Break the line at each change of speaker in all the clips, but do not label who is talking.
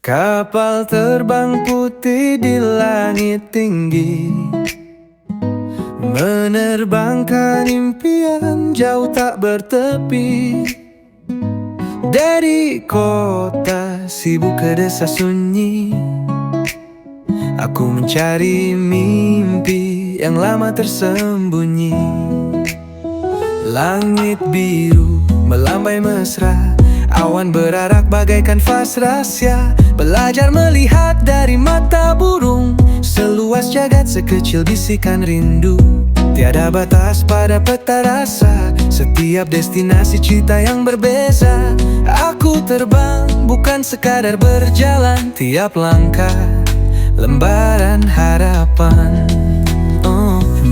Kapal terbang putih di langit tinggi, menerbangkan impian jauh tak bertepi. Dari kota sibuk ke desa sunyi, aku mencari mimpi yang lama tersembunyi. Langit biru melambai mesra, awan berarak bagaikan vas rahasia. Belajar melihat dari mata burung, seluas jagat sekecil bisikan rindu. Tiada batas pada peta rasa, setiap destinasi cerita yang berbeza. Aku terbang bukan sekadar berjalan, tiap langkah lembaran harapan.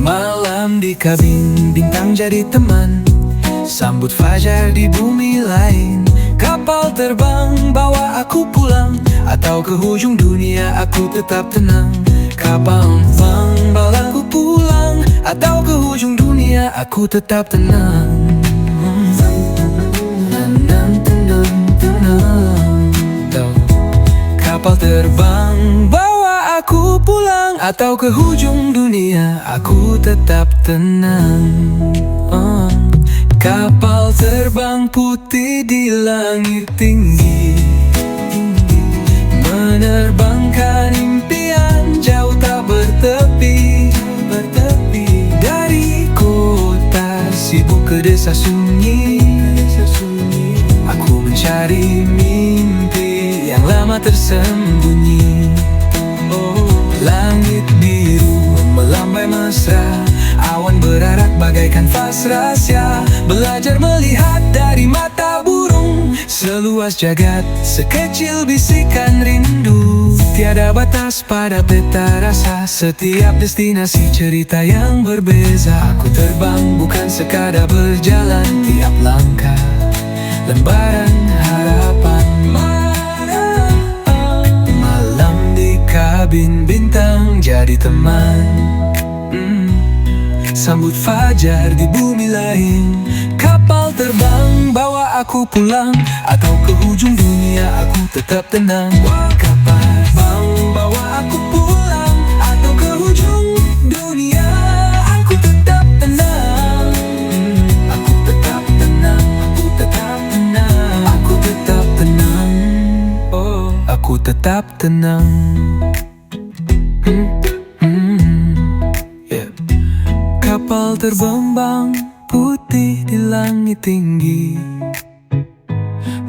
Malam di kabin bintang jadi teman, sambut fajar di bumi lain. Kapal terbang bawa aku pulang, atau ke ujung dunia aku tetap tenang. Kapal terbang bawa aku pulang, atau ke ujung dunia aku tetap tenang. Kapal terbang bawa aku pulang, atau ke ujung dunia aku tetap tenang. Kapal terbang putih di langit tinggi, menerbangkan impian jauh tak bertepi. Dari kota sibuk ke desa sunyi, aku mencari mimpi yang lama tersembunyi. Langit biru melambai mesra, awan berarak bagaikan vas rahasia. Belajar melihat dari mata burung, seluas jagat sekecil bisikan rindu. Tiada batas pada peta rasa, setiap destinasi cerita yang berbeza. Aku terbang bukan sekadar berjalan, tiap langkah lembaran harapan. Malam di kabin bintang jadi teman, sambut fajar di bumi lain. Kapal terbang bawa aku pulang, atau ke ujung dunia aku tetap tenang. Kapal terbang bawa aku pulang, atau ke ujung dunia aku tetap tenang. Aku tetap tenang, aku tetap tenang, aku tetap tenang. Aku tetap tenang. Kapal terbang putih di langit tinggi,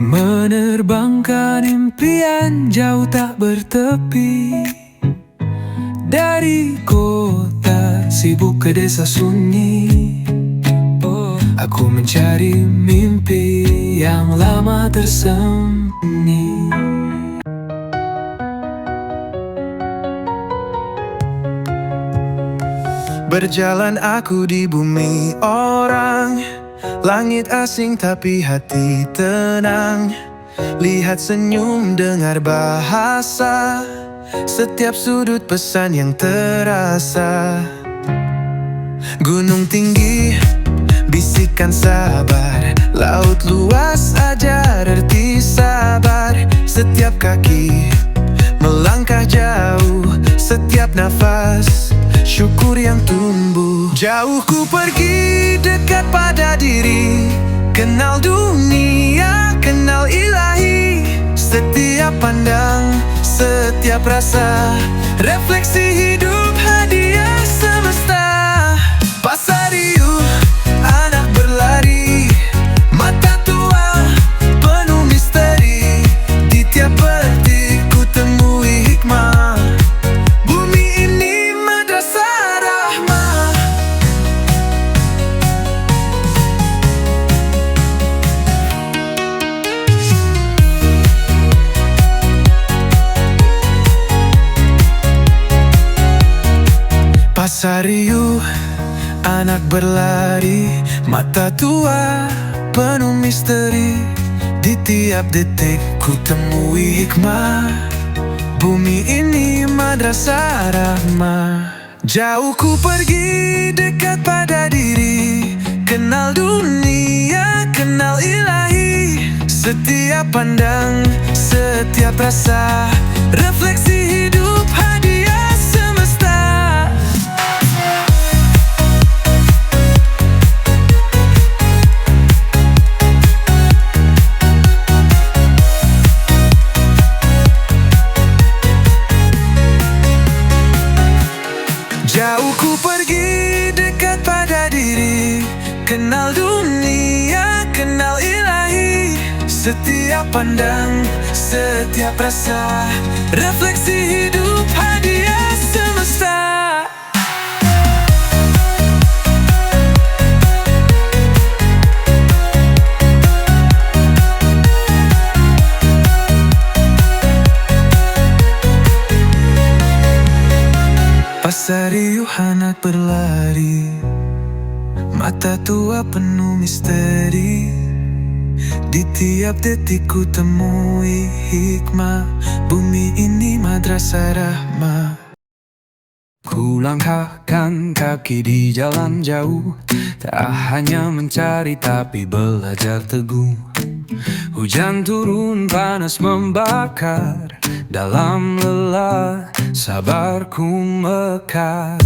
menerbangkan impian jauh tak bertepi. Dari kota sibuk ke desa sunyi, aku mencari mimpi yang lama tersembunyi. Berjalan aku di bumi orang, langit asing tapi hati tenang. Lihat senyum, dengar bahasa, setiap sudut pesan yang terasa. Gunung tinggi, bisikan sabar, laut luas ajar arti sabar. Setiap kaki melangkah jauh, setiap nafas syukur yang tumbuh. Jauh ku pergi, dekat pada diri, kenal dunia, kenal ilahi. Setiap pandang, setiap rasa, refleksi hidup hadiah semesta. Pasar riuh, anak berlari, mata tua, penuh misteri. Di tiap petik ku temui hikmah. Pasar riuh, anak berlari, mata tua, penuh misteri. Di tiap detik ku temui hikmah. Bumi ini madrasah rahmah. Jauh ku pergi, dekat pada diri, kenal dunia, kenal ilahi. Setiap pandang, setiap rasa, refleksi hidup hadiah semesta. Jauh ku pergi, dekat pada diri, kenal dunia, kenal ilahi. Setiap pandang, setiap rasa, refleksi hidup hadiah semesta. Pasar riuh anak berlari, mata tua penuh misteri. Di tiap detik ku temui hikmah, bumi ini madrasah rahmah. Ku langkahkan kaki di jalan jauh, tak hanya mencari tapi belajar teguh. Hujan turun panas membakar, dalam lelah sabarku mekar.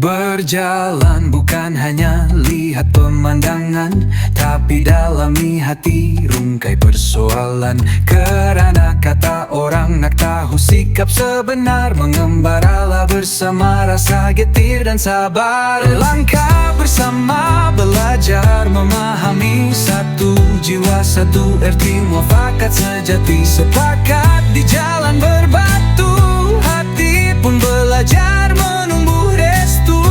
Berjalan bukan hanya lihat pemandangan, tapi dalami hati, rungkai persoalan. Kerana kata orang nak tahu sikap sebenar, mengembaralah bersama rasa getir dan sabar. Langkah bersama, belajar memahami, satu jiwa satu erti muafakat sejati. Sepakat di jalan berbatu, hati pun belajar menumbuh restu.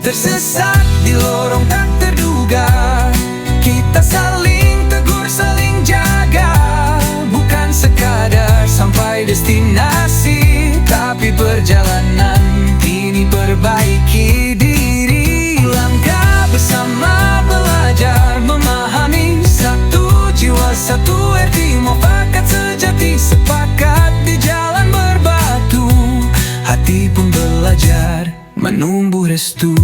Tersesat di lorong tak terduga, kita saling tegur, saling jaga. Bukan sekadar sampai destinasi, tapi perjalanan ini perbaiki diri. Langkah bersama, belajar memahami, satu jiwa satu erti muafakat sejati. Sepakat di jalan berbatu, hati pun belajar menumbuh restu.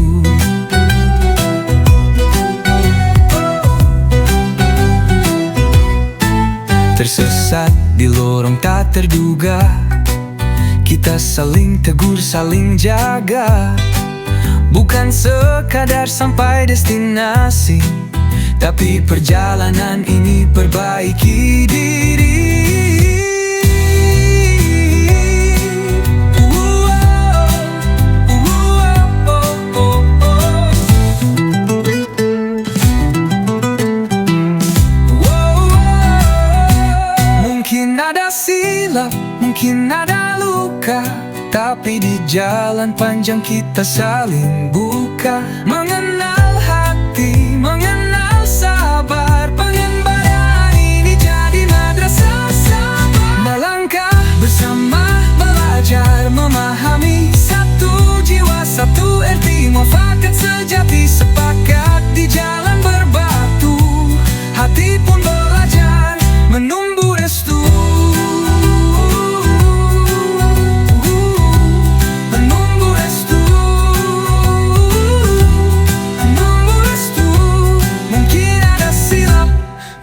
Tersesat di lorong tak terduga, kita saling tegur, saling jaga. Bukan sekadar sampai destinasi, tapi perjalanan ini perbaiki diri. Mungkin ada luka, tapi di jalan panjang kita saling buka. Mengenal hati, mengenal sabar, pengembalian ini jadi madrasah sabar. Melangkah bersama, belajar memahami, satu jiwa satu erti muafakat sejati. Sepakat di jalan berbatu, hati pun belajar menumbuh restu.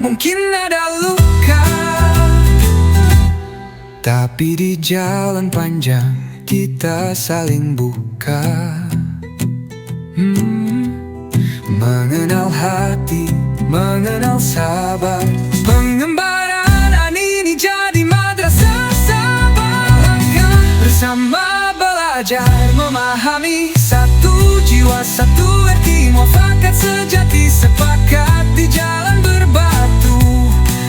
Mungkin ada luka, tapi di jalan panjang kita saling buka. Mengenal hati, mengenal sabar, pengembaraan ini jadi madrasah sabar. Langkah bersama, belajar memahami, satu jiwa satu erti muafakat sejati. Sepakat di jalan berbatu,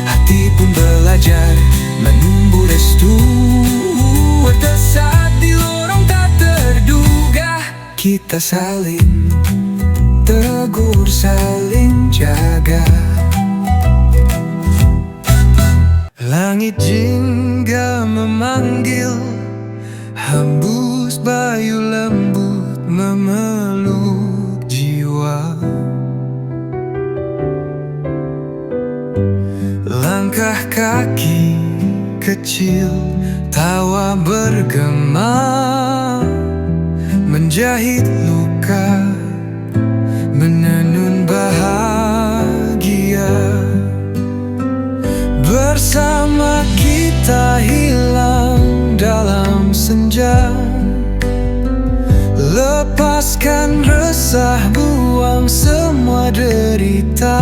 hati pun belajar menumbuh restu. Tersesat di lorong tak terduga, kita saling tegur, saling jaga. Langit jingga memanggil, hembus bayu lembut memeluk jiwa. Langkah kaki kecil, tawa bergema, menjahit luka duka, menenun bahagia. Bersama kita hilang dalam senja, lepaskan resah, buang semua derita.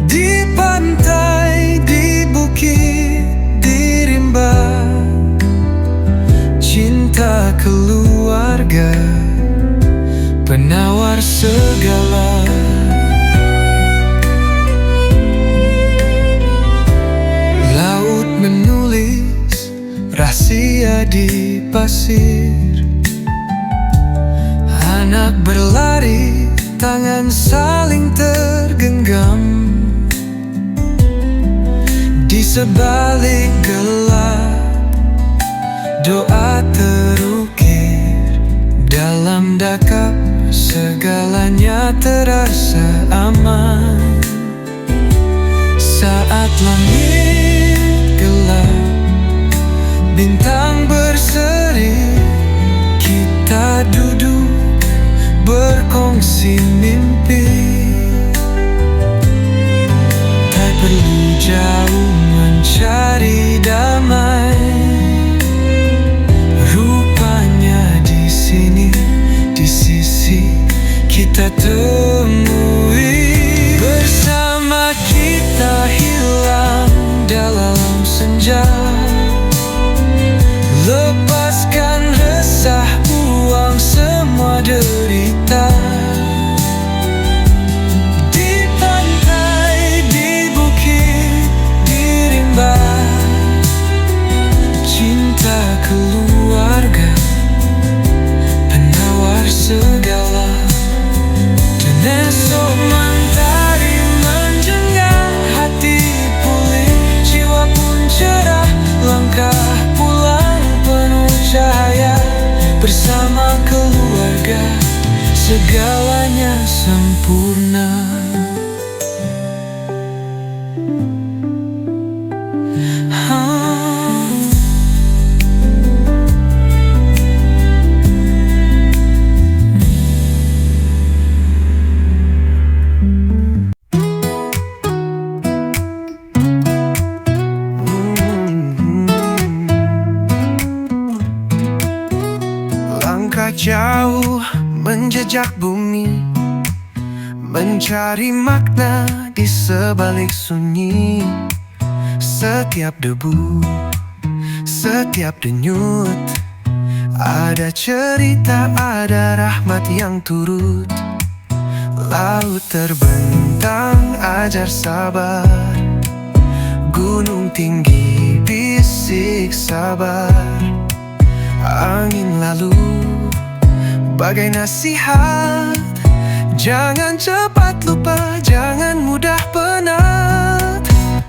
Di pantai, di bukit, di rimba, cinta keluarga penawar segala. Laut menulis rahasia di pasir, anak berlari, tangan saling tergenggam. Di sebalik gelap, doa terukir dalam dakap, segalanya terasa aman. Saat langit gelap, bintang berseri, kita duduk berkongsi mimpi. Tak perlu jauh mencari damai, rupanya di sini, di sisi kita temui. Bersama kita hilang dalam senja, lepaskan resah, buang semua derita. Di pantai, di bukit, di rimba, cinta keluarga penawar segala. Dan esok mentari menjenggak, hati pulih, jiwa pun cerah, langkah pulang penuh cahaya. Bersama keluarga segalanya sempurna. Langkah jauh menjejak bumi, mencari makna di sebalik sunyi. Setiap debu, setiap denyut, ada cerita, ada rahmat yang turut. Laut terbentang, ajar sabar. Gunung tinggi, bisik sabar. Angin lalu, bagai nasihat. Jangan cepat lupa, jangan mudah penat.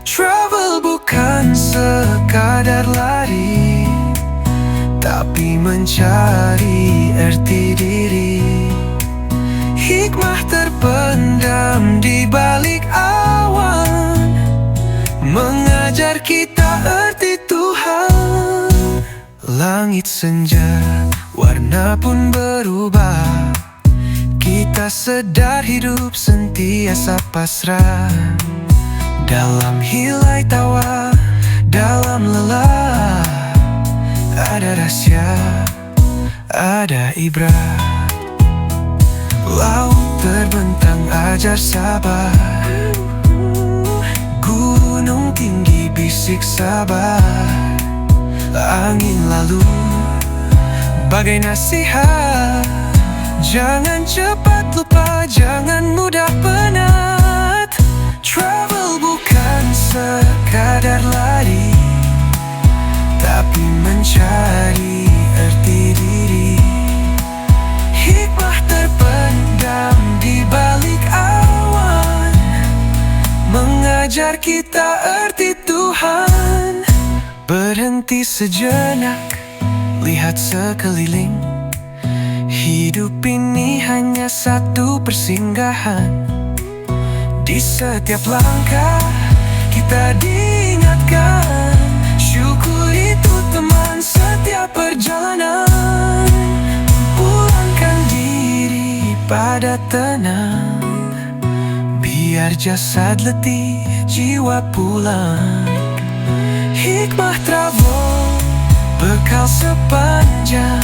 Travel bukan sekadar lari, tapi mencari arti diri. Hikmah terpendam di balik awan, mengajar kita arti Tuhan. Langit senja, warna pun berubah. Kita sedar hidup sentiasa pasrah. Dalam hilai tawa, dalam lelah, ada rahasia, ada ibrah. Laut terbentang, ajar sabar. Gunung tinggi, bisik sabar. Angin lalu, bagai nasihat. Jangan cepat lupa, jangan mudah penat. Travel bukan sekadar lari, tapi mencari arti diri. Hikmah terpendam di balik awan, mengajar kita arti Tuhan. Berhenti sejenak, lihat sekeliling. Hidup ini hanya satu persinggahan. Di setiap langkah kita diingatkan, syukur itu teman setiap perjalanan. pada tenang, biar jasad letih, jiwa pulang. Hikmah Travo, bekal sepanjang,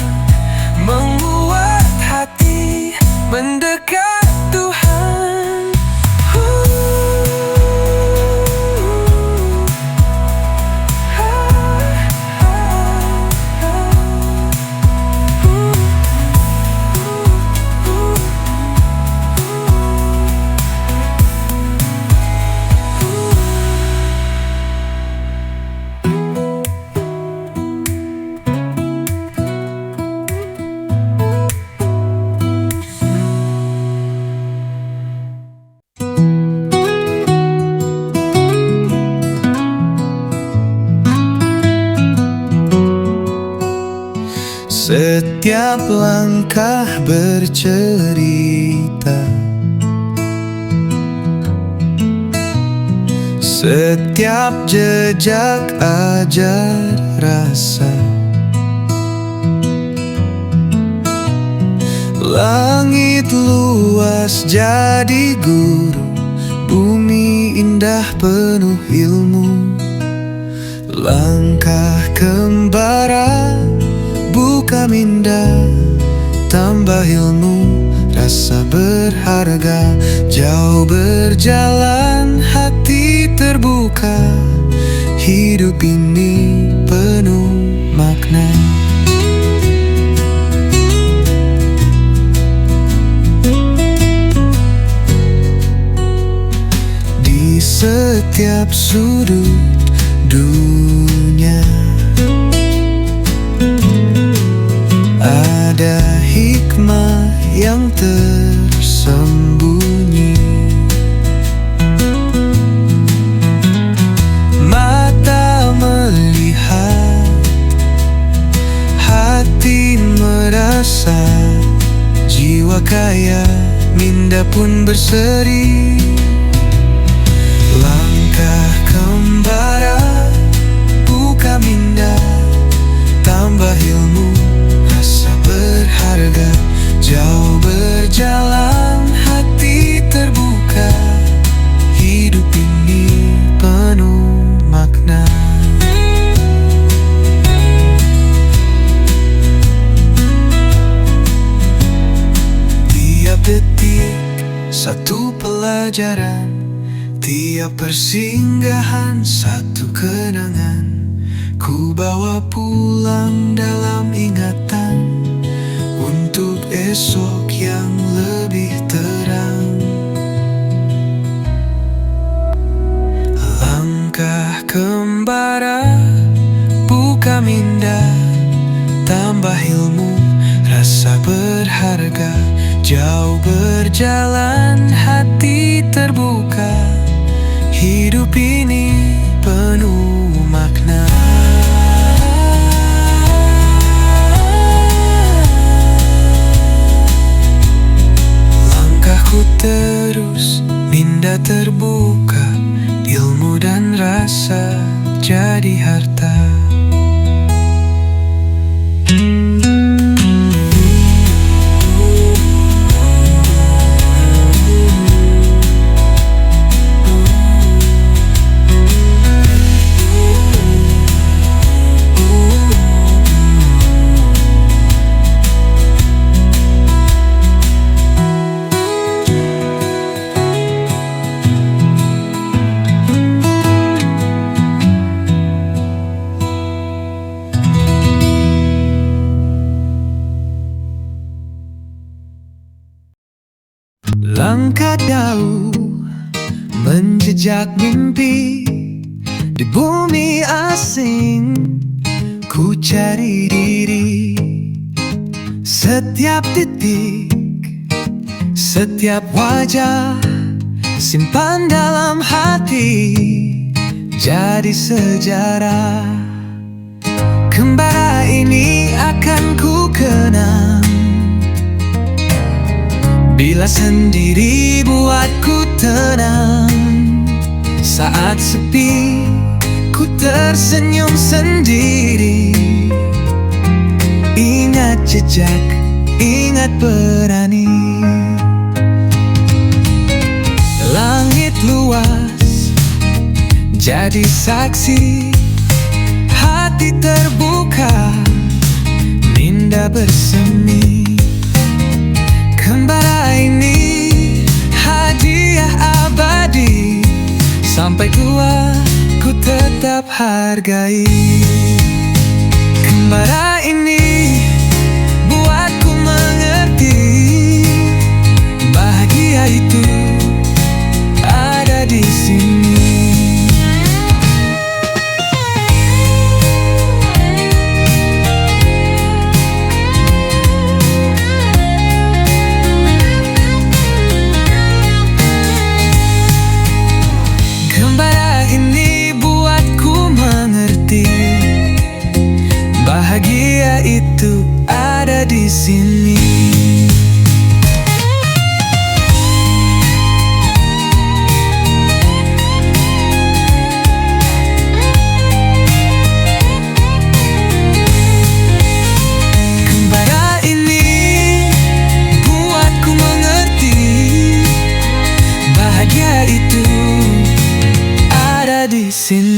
menguat hati, mendekat Tuhan. Setiap langkah bercerita, setiap jejak ajar rasa. Langit luas jadi guru, bumi indah penuh ilmu. Langkah kembara, buka minda, tambah ilmu, rasa berharga. Jauh berjalan, hati terbuka, hidup ini penuh makna. Di setiap sudut dunia ada hikmah yang tersembunyi. Mata melihat, hati merasa, jiwa kaya, minda pun berseri. Langkah kembara, buka minda, tambah ilmu, rasa berharga. Jauh berjalan, hati terbuka, hidup ini penuh makna. Tiap detik satu pelajaran, tiap persinggahan satu kenangan. Ku bawa pulang dalam ingatan, untuk esok yang lebih terang. Langkah kembara, buka minda, tambah ilmu, rasa berharga. Jauh berjalan, hati terbuka, hidup ini penuh makna. Langkahku terus, minda terbuka, ilmu dan rasa jadi harta. Langkah jauh, menjejak mimpi di bumi asing. Ku cari diri, setiap titik, setiap wajah, simpan dalam hati, jadi sejarah. Kembara ini akan ku kenang, bila sendiri buatku tenang. Saat sepi, ku tersenyum sendiri. Ingat jejak, ingat berani. jadi saksi. Hati terbuka, minda bersemi. Kembara ini hadiah abadi, sampai tua ku tetap hargai. Kembara ini buatku mengerti, bahagia itu ada di sini. Kembara ini buatku mengerti, bahagia itu ada di sini. Kembara ini buatku mengerti, bahagia itu ada di sini.